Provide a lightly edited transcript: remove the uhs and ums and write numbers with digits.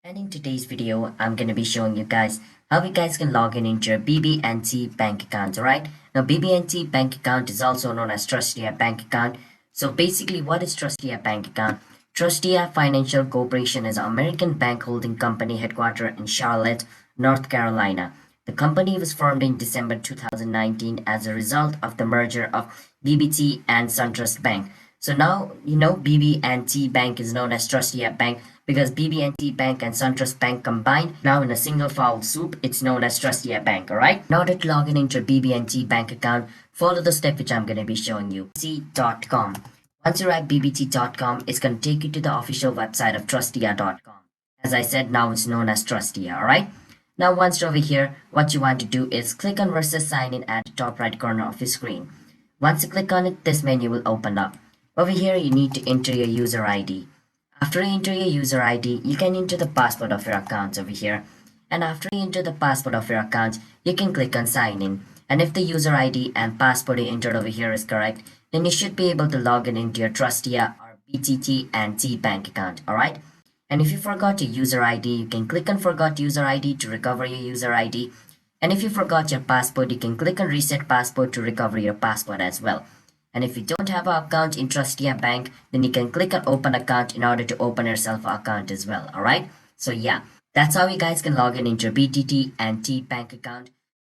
And in today's video, I'm going to be showing you guys how you guys can log in into your BB&T bank account, alright? Now, BB&T bank account is also known as Truist bank account. So basically, what is Truist bank account? Truist Financial Corporation is an American bank holding company headquartered in Charlotte, North Carolina. The company was formed in December 2019 as a result of the merger of BB&T and SunTrust Bank. So now, BB&T Bank is known as Truist Bank because BB&T Bank and SunTrust Bank combined now in a single foul soup. It's known as Truist Bank, alright? Now that you log in into your BB&T bank account, follow the step which I'm going to be showing you. BBT.com. Once you're at BBT.com, it's going to take you to the official website of Truistia.com. As I said, now it's known as Truistia, alright? Now once you're over here, what you want to do is click on versus sign in at the top right corner of your screen. Once you click on it, this menu will open up. Over here, you need to enter your user ID. After you enter your user ID, you can enter the password of your account over here. And after you enter the password of your account, you can click on sign in. And if the user ID and password you entered over here is correct, then you should be able to log in into your Truistia or BTT&T bank account, alright? And if you forgot your user ID, you can click on forgot user ID to recover your user ID. And if you forgot your password, you can click on reset password to recover your password as well. And if you don't have an account in Truistia Bank, then you can click on open account in order to open yourself an account as well, alright? So yeah, that's how you guys can log in into your BTT&T bank account.